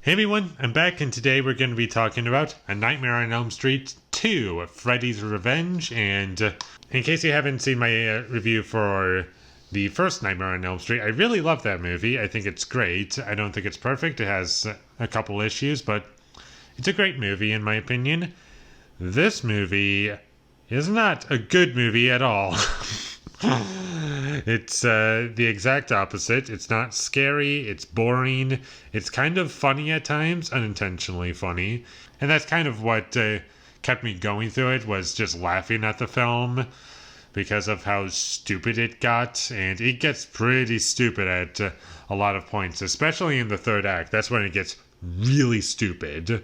Hey everyone, I'm back and today we're going to be talking about A Nightmare on Elm Street 2, Freddy's Revenge. And in case you haven't seen my review for the first Nightmare on Elm Street, I really love that movie. I think it's great. I don't think it's perfect. It has a couple issues, but it's a great movie in my opinion. This movie is not a good movie at all. It's the exact opposite. It's not scary, it's boring, it's kind of funny at times, unintentionally funny. And that's kind of what kept me going through it, was just laughing at the film because of how stupid it got. And it gets pretty stupid at a lot of points, especially in the third act. That's when it gets really stupid.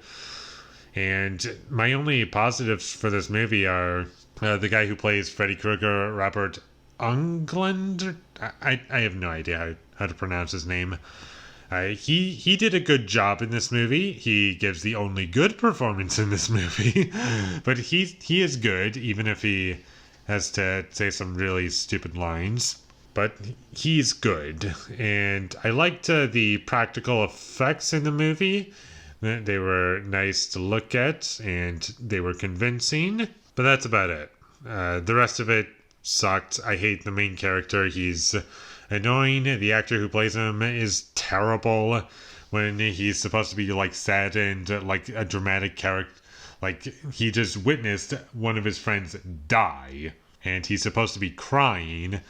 And my only positives for this movie are the guy who plays Freddy Krueger, Robert Englund. I have no idea how to pronounce his name. He did a good job in this movie. He gives the only good performance in this movie, but he is good, even if he has to say some really stupid lines. But he's good, and I liked the practical effects in the movie. They were nice to look at, and they were convincing. But that's about it. The rest of it sucked. I hate the main character. He's annoying. The actor who plays him is terrible when he's supposed to be like sad and like a dramatic character. Like he just witnessed one of his friends die and he's supposed to be crying.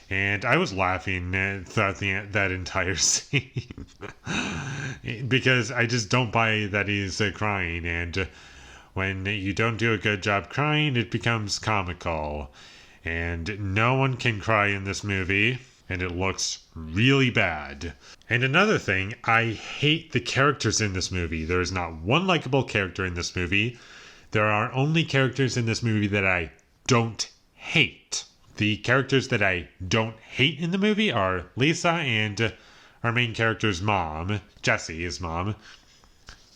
And I was laughing throughout that entire scene because I just don't buy that he's crying. And when you don't do a good job crying, it becomes comical. And no one can cry in this movie, and it looks really bad. And another thing, I hate the characters in this movie. There is not one likable character in this movie. There are only characters in this movie that I don't hate. The characters that I don't hate in the movie are Lisa and our main character's mom, Jesse's mom.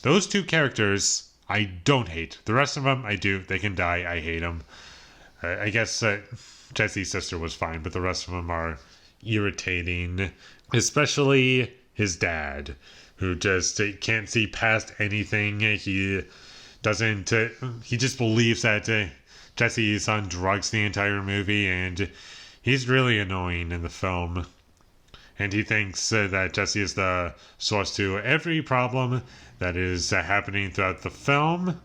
Those two characters I don't hate. The rest of them I do. They can die. I hate them. I guess Jesse's sister was fine, but the rest of them are irritating. Especially his dad, who just can't see past anything. He doesn't. He just believes that Jesse is on drugs the entire movie, and he's really annoying in the film. And he thinks that Jesse is the source to every problem that is happening throughout the film.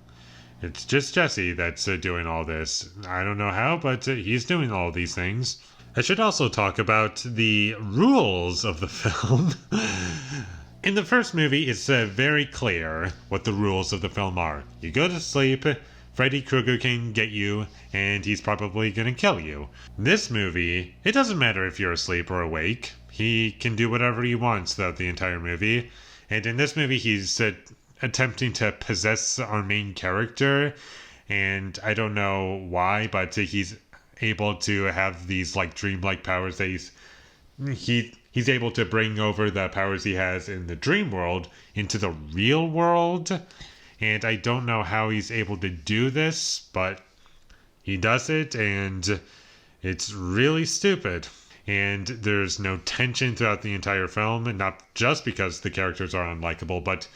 It's just Jesse that's doing all this. I don't know how, but he's doing all these things. I should also talk about the rules of the film. In the first movie, it's very clear what the rules of the film are. You go to sleep, Freddy Krueger can get you, and he's probably going to kill you. In this movie, it doesn't matter if you're asleep or awake. He can do whatever he wants throughout the entire movie. And in this movie, he's attempting to possess our main character, and I don't know why, but he's able to have these like dreamlike powers that he's able to bring over the powers he has in the dream world into the real world. And I don't know how he's able to do this, but he does it, and it's really stupid. And there's no tension throughout the entire film, and not just because the characters are unlikable, but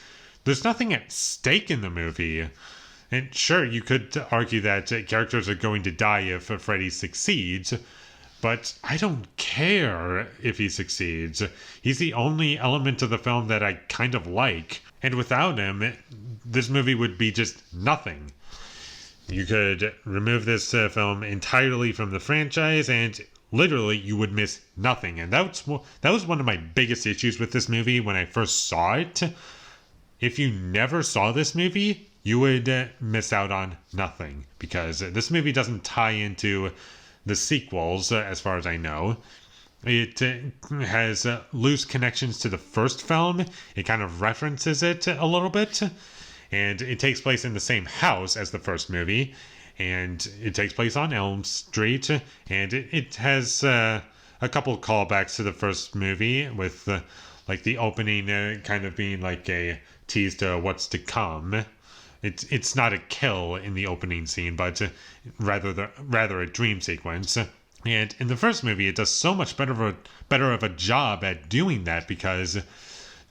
there's nothing at stake in the movie. And sure, you could argue that characters are going to die if Freddy succeeds, but I don't care if he succeeds. He's the only element of the film that I kind of like, and without him, this movie would be just nothing. You could remove this film entirely from the franchise, and literally you would miss nothing. And that was one of my biggest issues with this movie when I first saw it. If you never saw this movie, you would miss out on nothing, because this movie doesn't tie into the sequels, as far as I know. It has loose connections to the first film. It kind of references it a little bit, and it takes place in the same house as the first movie, and it takes place on Elm Street, and it has a couple callbacks to the first movie, with like the opening kind of being like a tease to what's to come. It's not a kill in the opening scene, but rather a dream sequence. And in the first movie, it does so much better of a job at doing that, because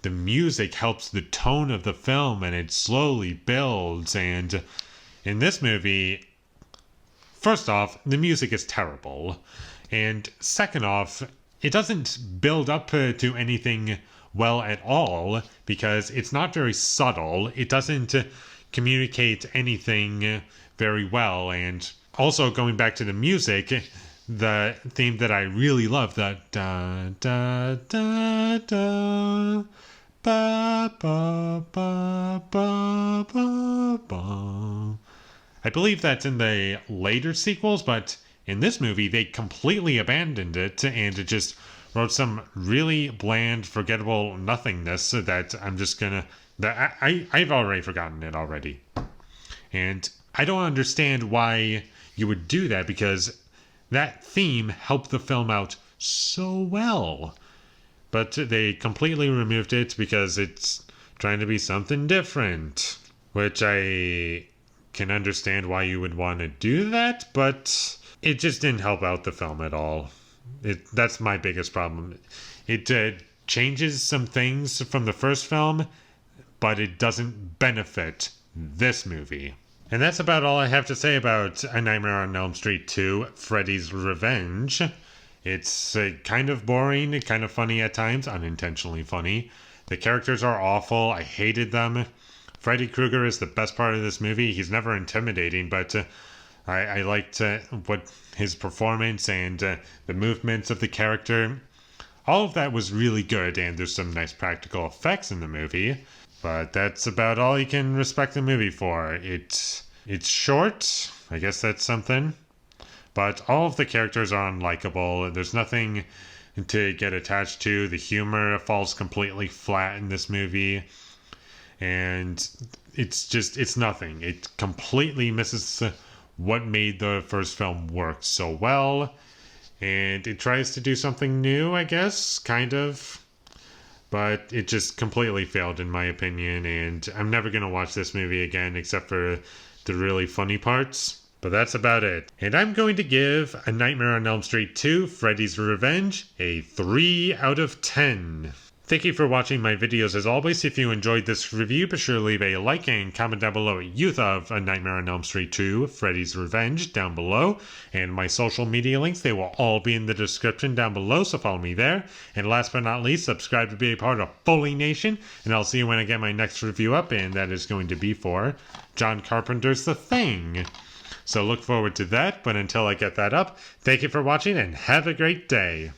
the music helps the tone of the film and it slowly builds. And in this movie, first off, the music is terrible. And second off, it doesn't build up to anything well at all because it's not very subtle. It doesn't communicate anything very well. And also, going back to the music, the theme that I really love, the da da da da ba ba ba ba ba ba. I believe that's in the later sequels, but in this movie they completely abandoned it and it just wrote some really bland, forgettable nothingness that I'm just gonna that I've already forgotten it already. And I don't understand why you would do that because that theme helped the film out so well. But they completely removed it because it's trying to be something different. Which I can understand why you would want to do that, but it just didn't help out the film at all. That's my biggest problem. It changes some things from the first film, but it doesn't benefit this movie. And that's about all I have to say about A Nightmare on Elm Street 2, Freddy's Revenge. It's kind of boring, kind of funny at times, unintentionally funny. The characters are awful. I hated them. Freddy Krueger is the best part of this movie. He's never intimidating, but I liked what his performance and the movements of the character. All of that was really good, and there's some nice practical effects in the movie. But that's about all you can respect the movie for. It's short. I guess that's something. But all of the characters are unlikable. There's nothing to get attached to. The humor falls completely flat in this movie. And it's nothing. It completely misses what made the first film work so well. And it tries to do something new, I guess, kind of. But it just completely failed in my opinion, and I'm never going to watch this movie again except for the really funny parts. But that's about it. And I'm going to give A Nightmare on Elm Street 2, Freddy's Revenge, a 3 out of 10. Thank you for watching my videos as always. If you enjoyed this review, be sure to leave a like and comment down below what you thought of A Nightmare on Elm Street 2, Freddy's Revenge down below. And my social media links, they will all be in the description down below, so follow me there. And last but not least, subscribe to be a part of Foley Nation. And I'll see you when I get my next review up, and that is going to be for John Carpenter's The Thing. So look forward to that, but until I get that up, thank you for watching and have a great day.